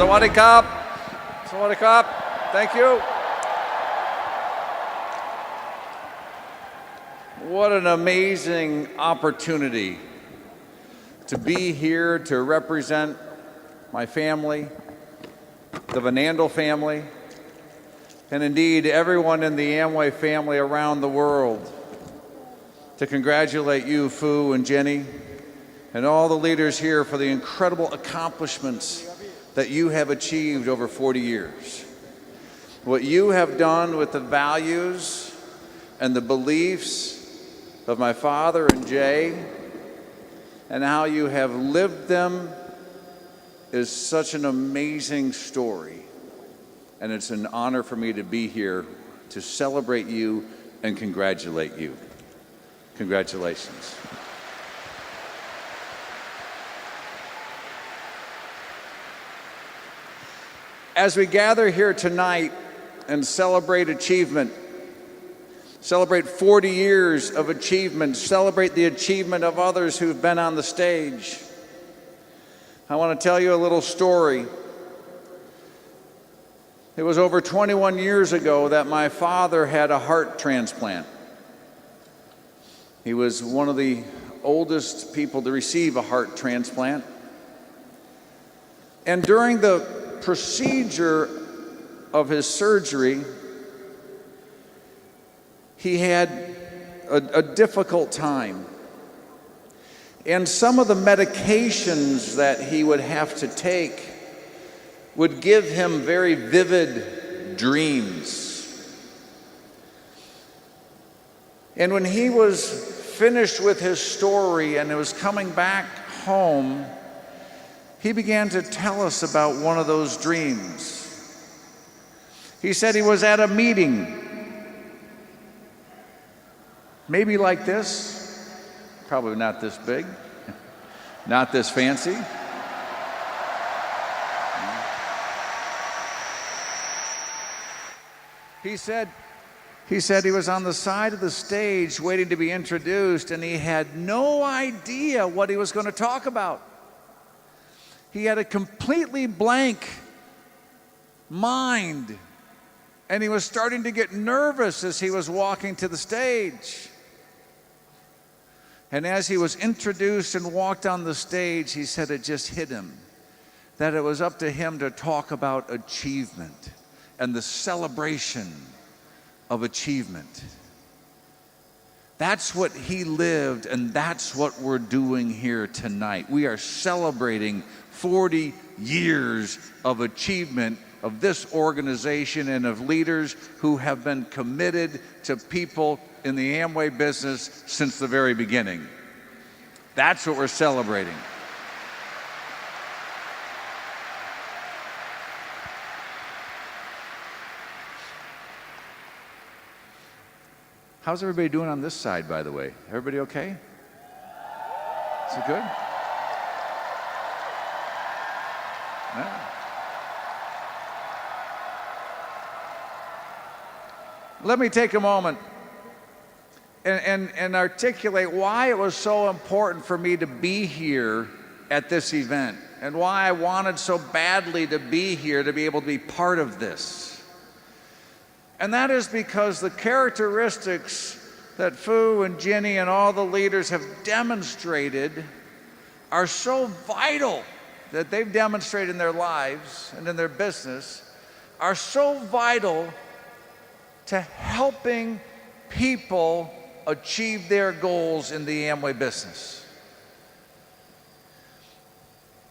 Sawadee-kap. Sawadee-kap. Thank you. What an amazing opportunity to be here to represent my family, the Vanandel family, and indeed everyone in the Amway family around the world, to congratulate you, Fu and Jenny, and all the leaders here for the incredible accomplishments that you have achieved over 40 years. What you have done with the values and the beliefs of my father and Jay, and how you have lived them, is such an amazing story. And it's an honor for me to be here to celebrate you and congratulate you. Congratulations. As we gather here tonight and celebrate achievement, celebrate 40 years of achievement, celebrate the achievement of others who've been on the stage, I want to tell you a little story. It was over 21 years ago that my father had a heart transplant. He was one of the oldest people to receive a heart transplant. And during the procedure of his surgery, he had a difficult time. And some of the medications that he would have to take would give him very vivid dreams. And when he was finished with his story and was coming back home, he began to tell us about one of those dreams. He said he was at a meeting, maybe like this, probably not this big, not this fancy. He said he was on the side of the stage waiting to be introduced, and he had no idea what he was going to talk about. He had a completely blank mind, and he was starting to get nervous as he was walking to the stage. And as he was introduced and walked on the stage, he said it just hit him that it was up to him to talk about achievement and the celebration of achievement. That's what he lived, and that's what we're doing here tonight. We are celebrating 40 years of achievement of this organization and of leaders who have been committed to people in the Amway business since the very beginning. That's what we're celebrating. How's everybody doing on this side, by the way? Everybody okay? Is it good? Yeah. Let me take a moment and articulate why it was so important for me to be here at this event, and why I wanted so badly to be here to be able to be part of this. And that is because the characteristics that Fu and Jenny and all the leaders have demonstrated are so vital, that they've demonstrated in their lives and in their business, are so vital to helping people achieve their goals in the Amway business.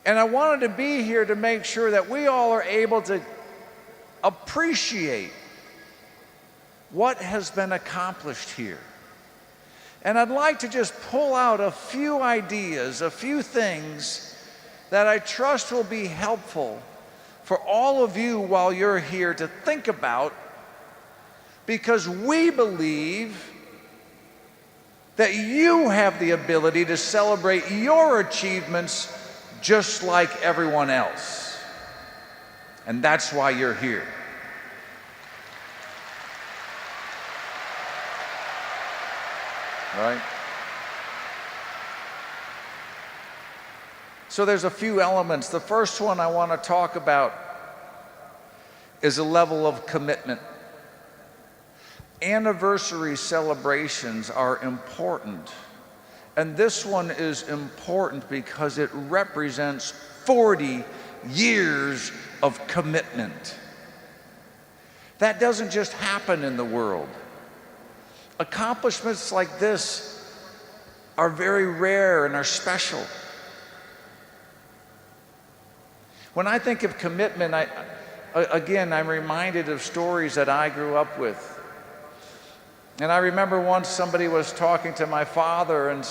And I wanted to be here to make sure that we all are able to appreciate what has been accomplished here. And I'd like to just pull out a few ideas, a few things that I trust will be helpful for all of you while you're here to think about, because we believe that you have the ability to celebrate your achievements just like everyone else. And that's why you're here. Right? So there's a few elements. The first one I want to talk about is a level of commitment. Anniversary celebrations are important. And this one is important because it represents 40 years of commitment. That doesn't just happen in the world. Accomplishments like this are very rare and are special. When I think of commitment, I'm reminded of stories that I grew up with. And I remember once somebody was talking to my father and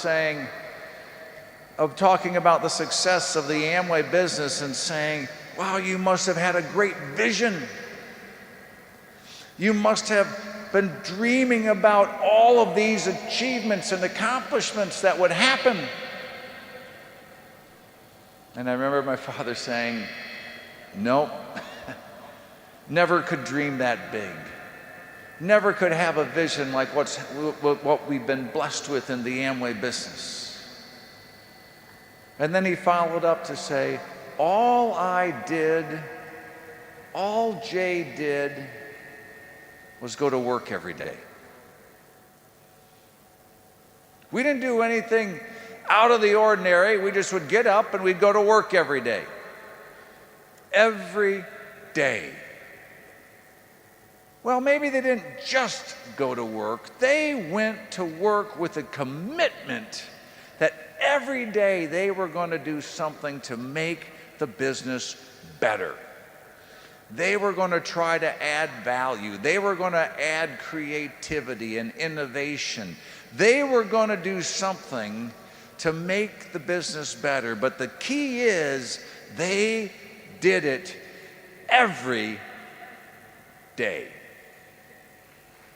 talking about the success of the Amway business and saying, wow, you must have had a great vision. You must have been dreaming about all of these achievements and accomplishments that would happen. And I remember my father saying, nope, never could dream that big. Never could have a vision like what we've been blessed with in the Amway business. And then he followed up to say, all Jay did was go to work every day. We didn't do anything out of the ordinary. We just would get up and we'd go to work every day. Every day. Well, maybe they didn't just go to work. They went to work with a commitment that every day they were going to do something to make the business better. They were going to try to add value. They were going to add creativity and innovation. They were going to do something to make the business better. But the key is they did it every day.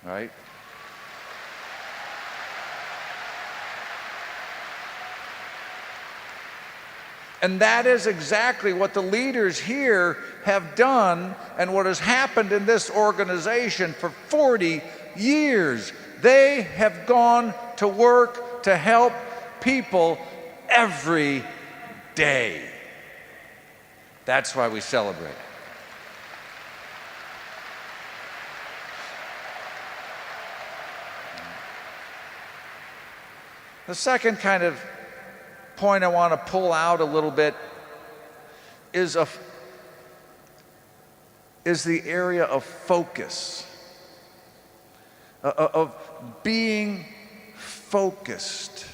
Right? And that is exactly what the leaders here have done and what has happened in this organization for 40 years. They have gone to work to help people every day. That's why we celebrate. The second kind of point I want to pull out a little bit is the area of focus, of being focused.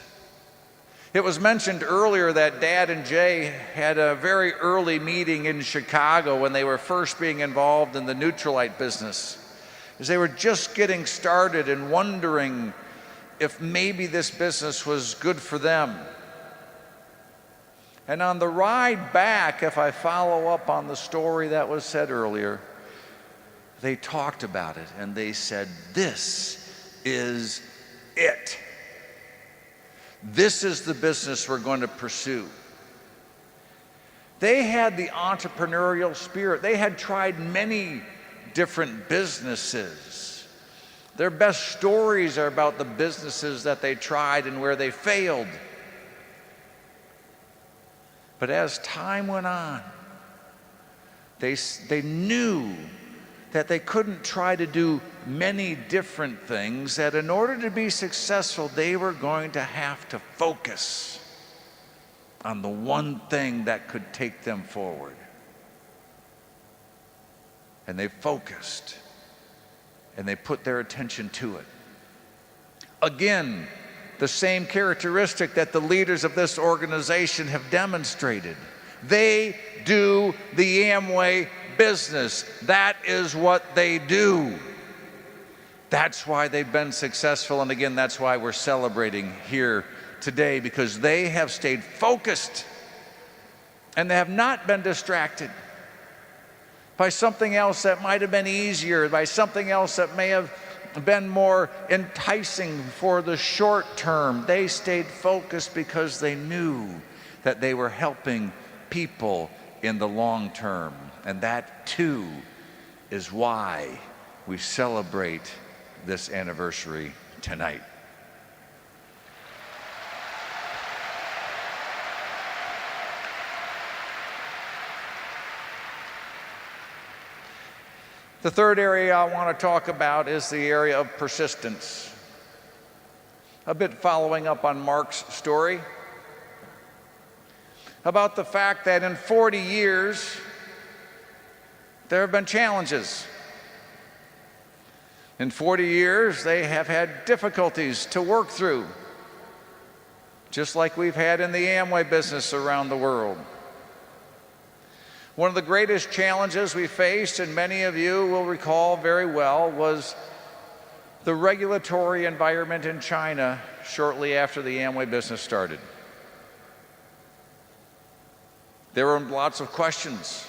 It was mentioned earlier that Dad and Jay had a very early meeting in Chicago when they were first being involved in the Nutrilite business, as they were just getting started and wondering if maybe this business was good for them. And on the ride back, if I follow up on the story that was said earlier, they talked about it and they said, this is it. This is the business we're going to pursue. They had the entrepreneurial spirit. They had tried many different businesses. Their best stories are about the businesses that they tried and where they failed. But as time went on, they knew that they couldn't try to do many different things, that in order to be successful, they were going to have to focus on the one thing that could take them forward. And they focused, and they put their attention to it. Again, the same characteristic that the leaders of this organization have demonstrated. They do the Amway business. That is what they do. That's why they've been successful, and again, that's why we're celebrating here today, because they have stayed focused and they have not been distracted by something else that might have been easier, by something else that may have been more enticing for the short term. They stayed focused because they knew that they were helping people in the long term. And that too is why we celebrate this anniversary tonight. The third area I want to talk about is the area of persistence. A bit following up on Mark's story about the fact that in 40 years, there have been challenges. In 40 years, they have had difficulties to work through, just like we've had in the Amway business around the world. One of the greatest challenges we faced, and many of you will recall very well, was the regulatory environment in China shortly after the Amway business started. There were lots of questions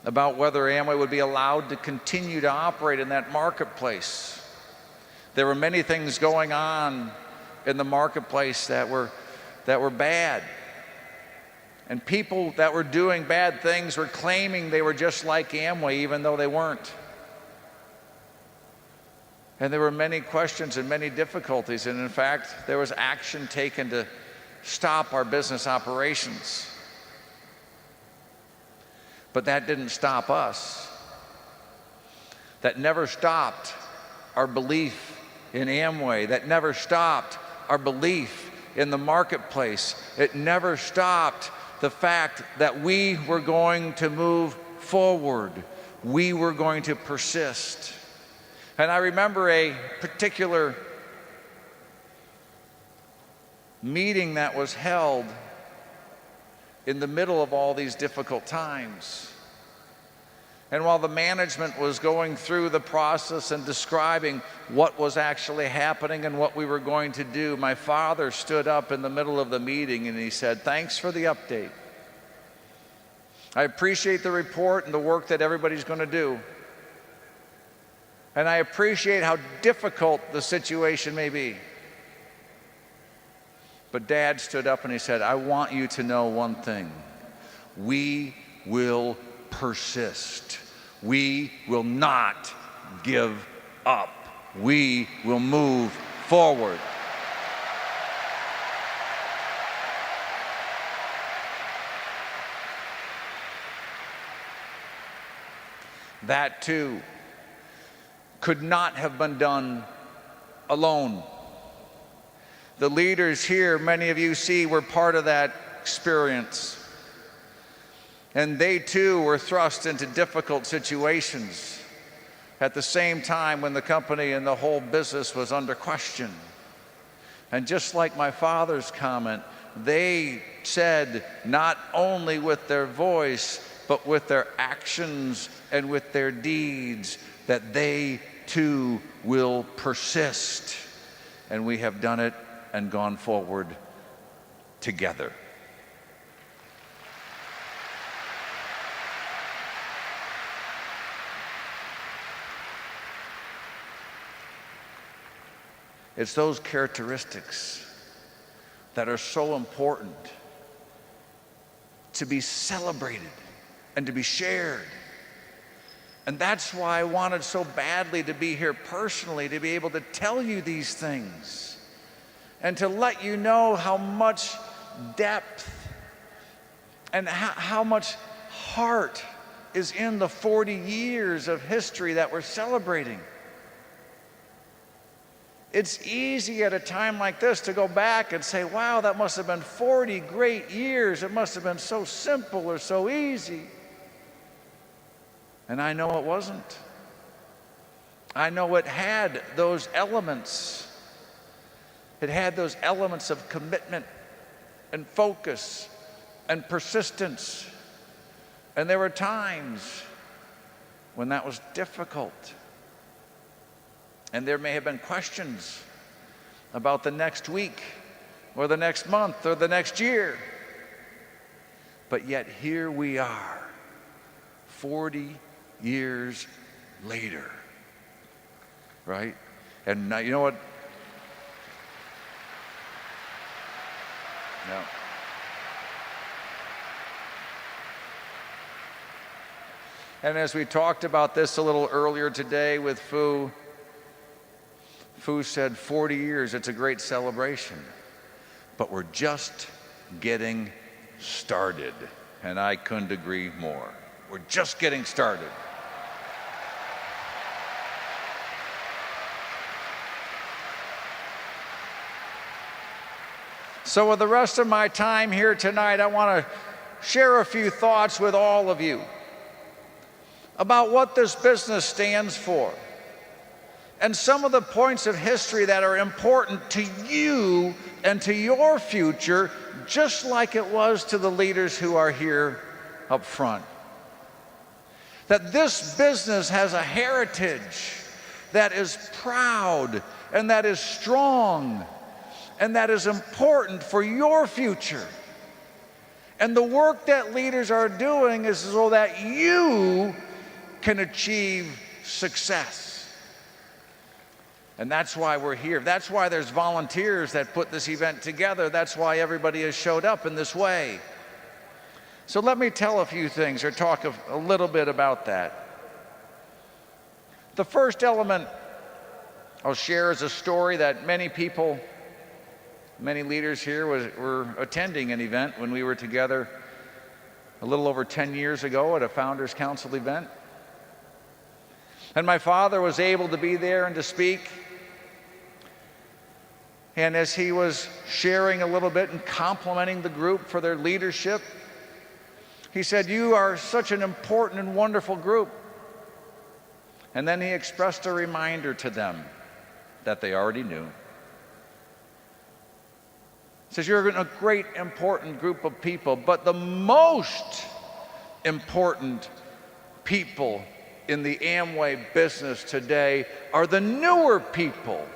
about whether Amway would be allowed to continue to operate in that marketplace. There were many things going on in the marketplace that were bad. And people that were doing bad things were claiming they were just like Amway, even though they weren't. And there were many questions and many difficulties. And in fact, there was action taken to stop our business operations. But that didn't stop us. That never stopped our belief in Amway. That never stopped our belief in the marketplace. It never stopped the fact that we were going to move forward. We were going to persist. And I remember a particular meeting that was held in the middle of all these difficult times. And while the management was going through the process and describing what was actually happening and what we were going to do, my father stood up in the middle of the meeting and he said, "Thanks for the update. I appreciate the report and the work that everybody's going to do. And I appreciate how difficult the situation may be. But Dad stood up and he said, I want you to know one thing. We will persist. We will not give up. We will move forward." That too could not have been done alone. The leaders here, many of you see, were part of that experience. And they too were thrust into difficult situations at the same time when the company and the whole business was under question. And just like my father's comment, they said not only with their voice, but with their actions and with their deeds, that they too will persist. And we have done it and gone forward together. It's those characteristics that are so important to be celebrated and to be shared. And that's why I wanted so badly to be here personally, to be able to tell you these things and to let you know how much depth and how much heart is in the 40 years of history that we're celebrating. It's easy at a time like this to go back and say, wow, that must have been 40 great years. It must have been so simple or so easy. And I know it wasn't. I know it had those elements. It had those elements of commitment and focus and persistence. And there were times when that was difficult. And there may have been questions about the next week or the next month or the next year. But yet here we are, 40 years later, right? And now, you know what? No. And as we talked about this a little earlier today with Fu said 40 years, it's a great celebration, but we're just getting started. And I couldn't agree more. We're just getting started. So with the rest of my time here tonight, I want to share a few thoughts with all of you about what this business stands for and some of the points of history that are important to you and to your future, just like it was to the leaders who are here up front. That this business has a heritage that is proud and that is strong and that is important for your future. And the work that leaders are doing is so that you can achieve success. And that's why we're here. That's why there's volunteers that put this event together. That's why everybody has showed up in this way. So let me tell a few things or talk a little bit about that. The first element I'll share is a story that many people, many leaders here were attending an event when we were together a little over 10 years ago at a Founders Council event. And my father was able to be there and to speak. And as he was sharing a little bit and complimenting the group for their leadership, he said, "You are such an important and wonderful group." And then he expressed a reminder to them that they already knew. He says, "You're a great, important group of people, but the most important people in the Amway business today are the newer people.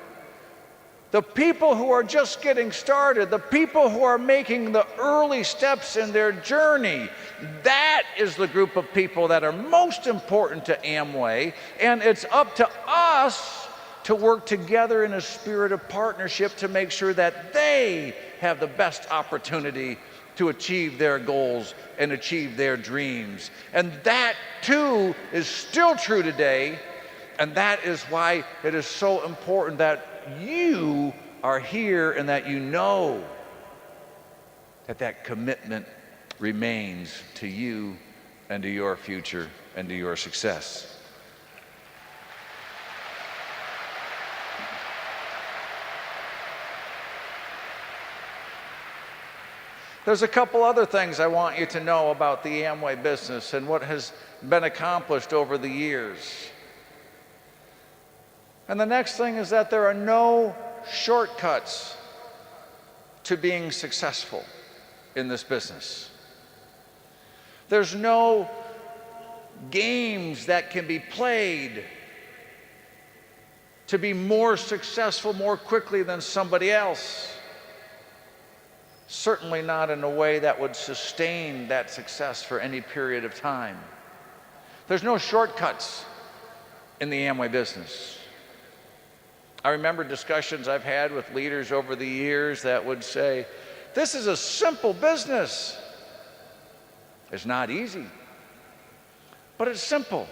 The people who are just getting started, the people who are making the early steps in their journey. That is the group of people that are most important to Amway, and it's up to us to work together in a spirit of partnership to make sure that they have the best opportunity to achieve their goals and achieve their dreams." And that too is still true today, and that is why it is so important that you are here and that you know that that commitment remains to you and to your future and to your success. There's a couple other things I want you to know about the Amway business and what has been accomplished over the years. And the next thing is that there are no shortcuts to being successful in this business. There's no games that can be played to be more successful more quickly than somebody else. Certainly not in a way that would sustain that success for any period of time. There's no shortcuts in the Amway business. I remember discussions I've had with leaders over the years that would say, "This is a simple business. It's not easy, but it's simple."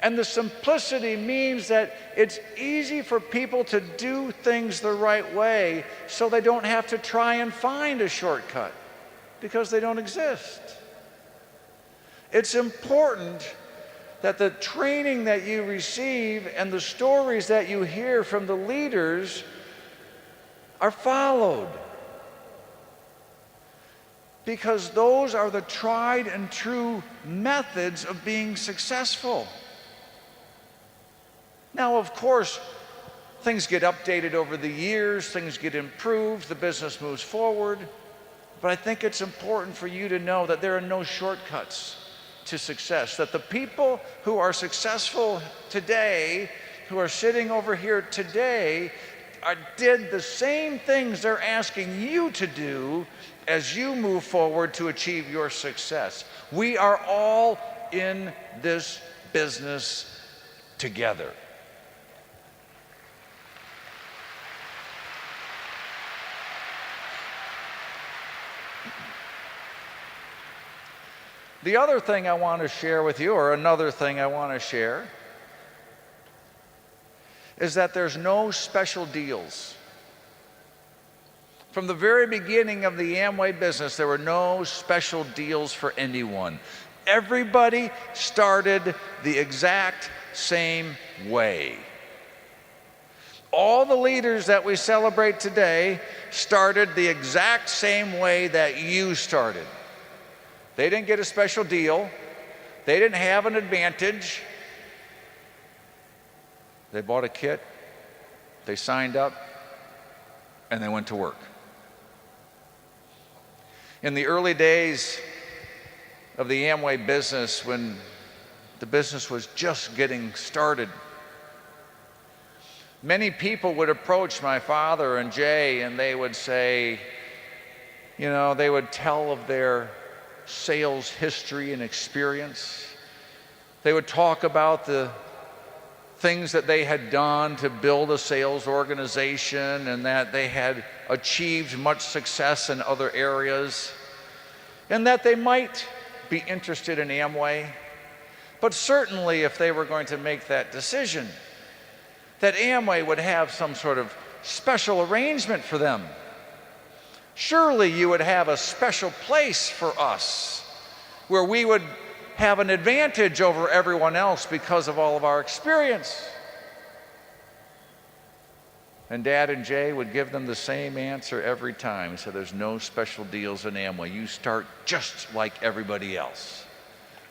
And the simplicity means that it's easy for people to do things the right way so they don't have to try and find a shortcut because they don't exist. It's important that the training that you receive and the stories that you hear from the leaders are followed, because those are the tried and true methods of being successful. Now, of course, things get updated over the years, things get improved, the business moves forward, but I think it's important for you to know that there are no shortcuts to success, that the people who are successful today, who are sitting over here today, did the same things they're asking you to do as you move forward to achieve your success. We are all in this business together. The other thing I want to share with you, or another thing I want to share, is that there's no special deals. From the very beginning of the Amway business, there were no special deals for anyone. Everybody started the exact same way. All the leaders that we celebrate today started the exact same way that you started. They didn't get a special deal. They didn't have an advantage. They bought a kit, they signed up, and they went to work. In the early days of the Amway business, when the business was just getting started, many people would approach my father and Jay, and they would say, they would tell of their sales history and experience. They would talk about the things that they had done to build a sales organization and that they had achieved much success in other areas and that they might be interested in Amway. But certainly if they were going to make that decision, that Amway would have some sort of special arrangement for them. Surely you would have a special place for us where we would have an advantage over everyone else because of all of our experience. And Dad and Jay would give them the same answer every time. He said, there's no special deals in Amway. You start just like everybody else.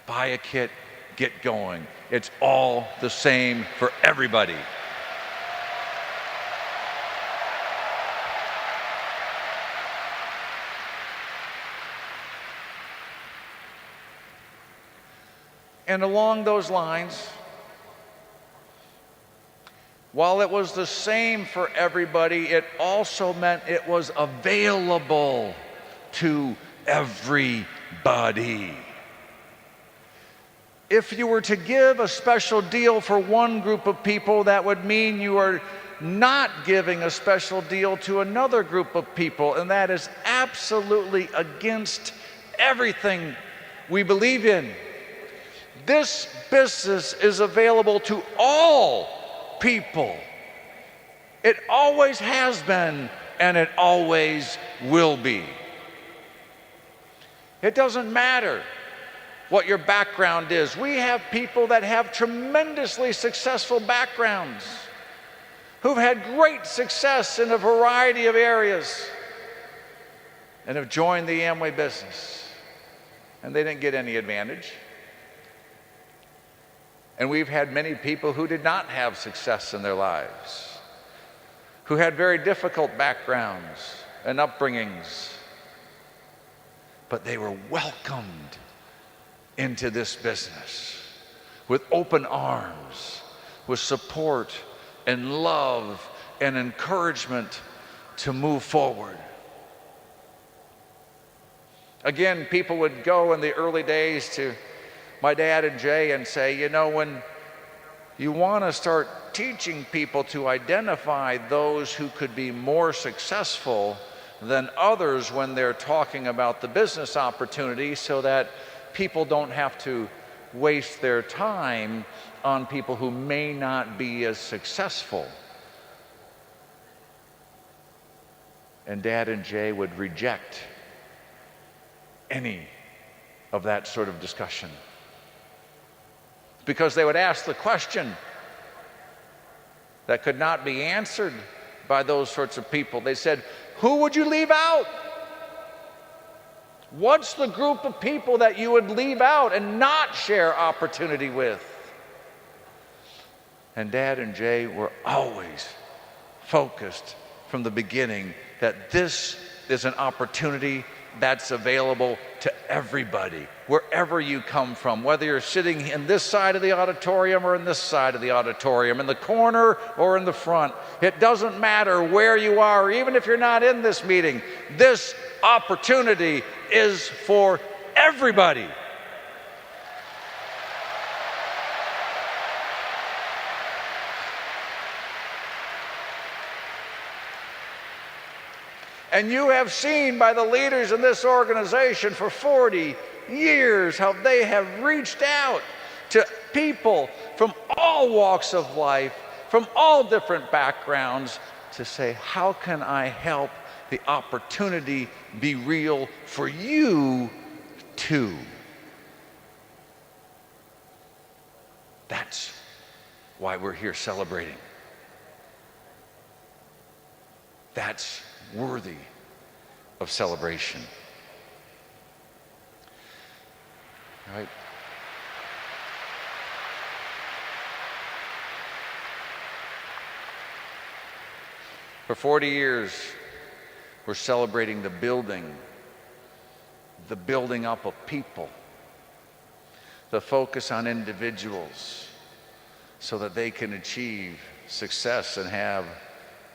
Buy a kit, get going. It's all the same for everybody. And along those lines, while it was the same for everybody, it also meant it was available to everybody. If you were to give a special deal for one group of people, that would mean you are not giving a special deal to another group of people, and that is absolutely against everything we believe in. This business is available to all people. It always has been, and it always will be. It doesn't matter what your background is. We have people that have tremendously successful backgrounds, who've had great success in a variety of areas, and have joined the Amway business, and they didn't get any advantage. And we've had many people who did not have success in their lives, who had very difficult backgrounds and upbringings, but they were welcomed into this business with open arms, with support and love and encouragement to move forward. Again, people would go in the early days to my dad and Jay and say, when you want to start teaching people to identify those who could be more successful than others when they're talking about the business opportunity, so that people don't have to waste their time on people who may not be as successful. And Dad and Jay would reject any of that sort of discussion, because they would ask the question that could not be answered by those sorts of people. They said, who would you leave out? What's the group of people that you would leave out and not share opportunity with? And Dad and Jay were always focused from the beginning that this is an opportunity that's available to everybody, wherever you come from, whether you're sitting in this side of the auditorium or in this side of the auditorium, in the corner or in the front. It doesn't matter where you are, even if you're not in this meeting. This opportunity is for everybody. And you have seen by the leaders in this organization for 40 years how they have reached out to people from all walks of life, from all different backgrounds, to say, how can I help the opportunity be real for you too? That's why we're here celebrating. That's worthy of celebration. All right? For 40 years, we're celebrating the building up of people, the focus on individuals so that they can achieve success and have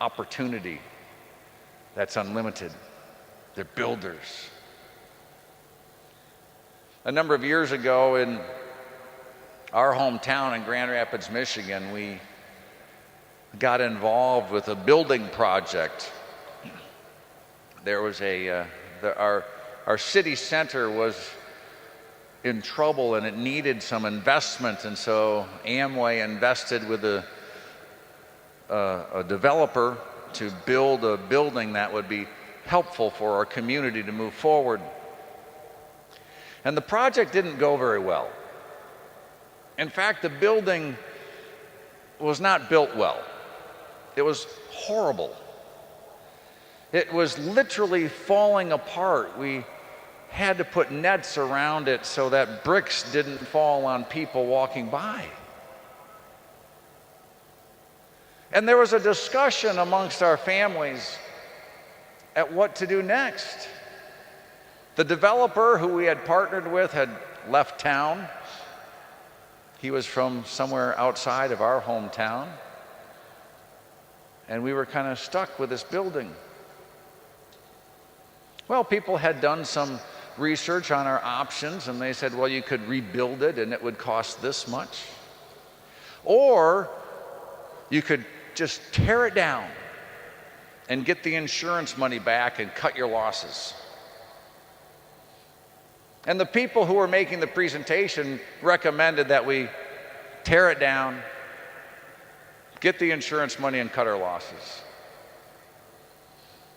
opportunity that's unlimited. They're builders. A number of years ago in our hometown in Grand Rapids, Michigan, we got involved with a building project. There was our city center was in trouble and it needed some investment, and so Amway invested with a developer to build a building that would be helpful for our community to move forward. And the project didn't go very well. In fact, the building was not built well. It was horrible. It was literally falling apart. We had to put nets around it so that bricks didn't fall on people walking by. And there was a discussion amongst our families at what to do next. The developer who we had partnered with had left town. He was from somewhere outside of our hometown. And we were kind of stuck with this building. Well, people had done some research on our options, and they said, well, you could rebuild it and it would cost this much. Or you could just tear it down and get the insurance money back and cut your losses. And the people who were making the presentation recommended that we tear it down, get the insurance money, and cut our losses.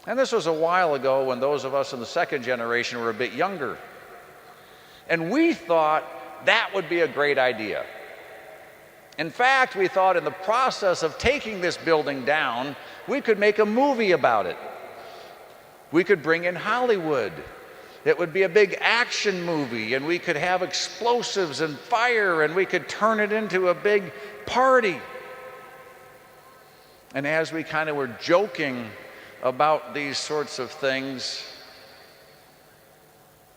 And this was a while ago when those of us in the second generation were a bit younger. And we thought that would be a great idea. In fact, we thought in the process of taking this building down, we could make a movie about it. We could bring in Hollywood. It would be a big action movie, and we could have explosives and fire, and we could turn it into a big party. And as we kind of were joking about these sorts of things,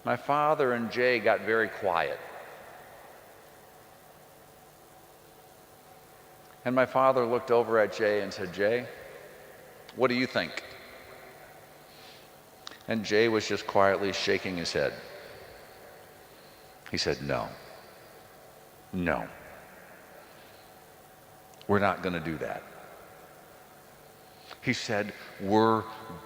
my father and Jay got very quiet. And my father looked over at Jay and said, Jay, what do you think? And Jay was just quietly shaking his head. He said, no, we're not going to do that. He said, we're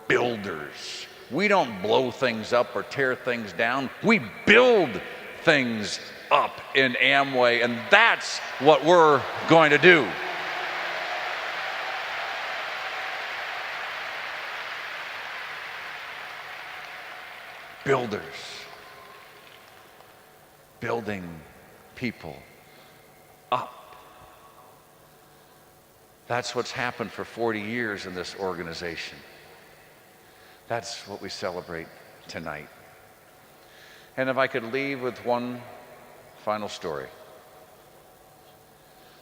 builders. We don't blow things up or tear things down. We build things up in Amway, and that's what we're going to do. Builders, building people up. That's what's happened for 40 years in this organization. That's what we celebrate tonight. And if I could leave with one final story.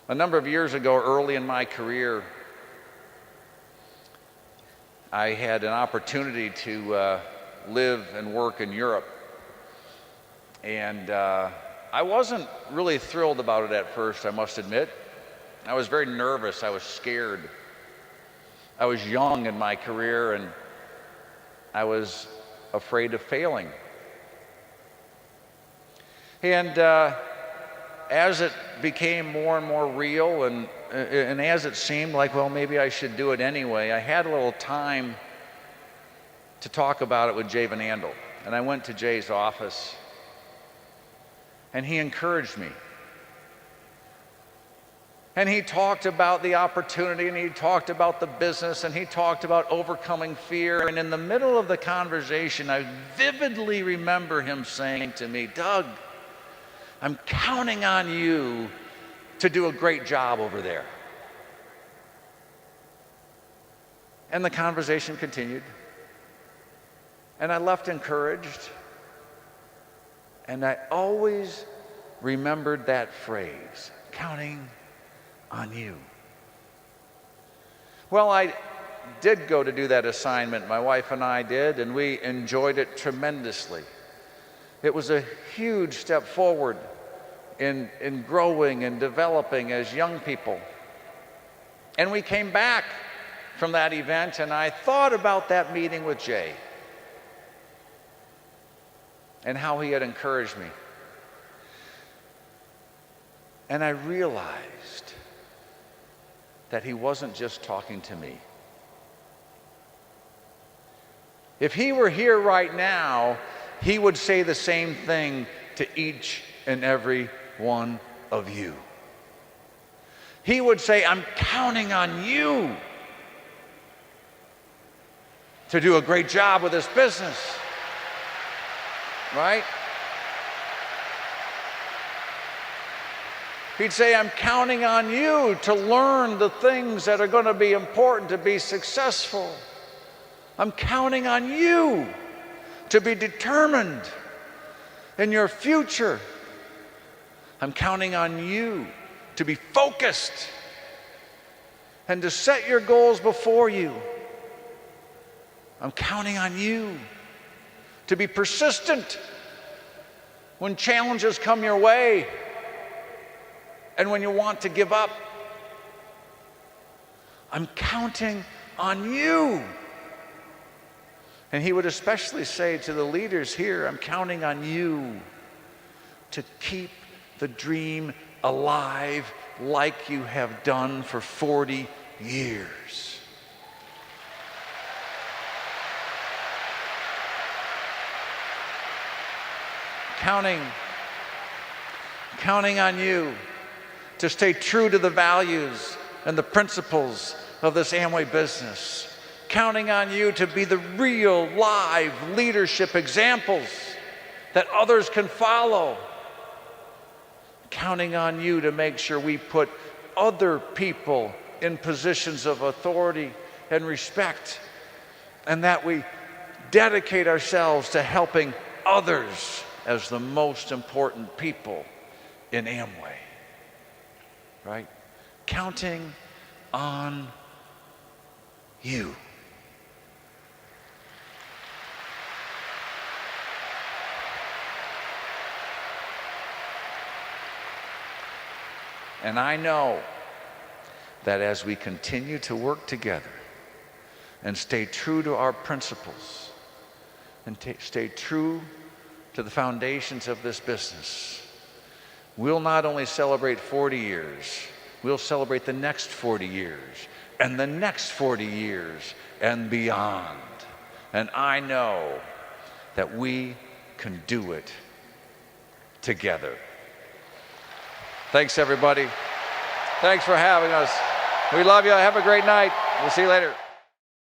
A number of years ago, early in my career, I had an opportunity to live and work in Europe. And I wasn't really thrilled about it at first, I must admit. I was very nervous. I was scared. I was young in my career, and I was afraid of failing. And as it became more and more real, and as it seemed like, well, maybe I should do it anyway, I had a little time to talk about it with Jay Van Andel. And I went to Jay's office, and he encouraged me. And he talked about the opportunity, and he talked about the business, and he talked about overcoming fear. And in the middle of the conversation, I vividly remember him saying to me, Doug, I'm counting on you to do a great job over there. And the conversation continued. And I left encouraged. And I always remembered that phrase, counting on you. Well, I did go to do that assignment. My wife and I did, and we enjoyed it tremendously. It was a huge step forward in growing and developing as young people. And we came back from that event, and I thought about that meeting with Jay and how he had encouraged me. And I realized that he wasn't just talking to me. If he were here right now, he would say the same thing to each and every one of you. He would say, I'm counting on you to do a great job with this business. Right? He'd say, I'm counting on you to learn the things that are going to be important to be successful. I'm counting on you to be determined in your future. I'm counting on you to be focused and to set your goals before you. I'm counting on you to be persistent when challenges come your way and when you want to give up. I'm counting on you. And he would especially say to the leaders here, I'm counting on you to keep the dream alive like you have done for 40 years. Counting on you to stay true to the values and the principles of this Amway business. Counting on you to be the real, live leadership examples that others can follow. Counting on you to make sure we put other people in positions of authority and respect, and that we dedicate ourselves to helping others as the most important people in Amway. Right? Counting on you. And I know that as we continue to work together and stay true to our principles and stay true to the foundations of this business, we'll not only celebrate 40 years, we'll celebrate the next 40 years and the next 40 years and beyond. And I know that we can do it together. Thanks, everybody. Thanks for having us. We love you. Have a great night. We'll see you later.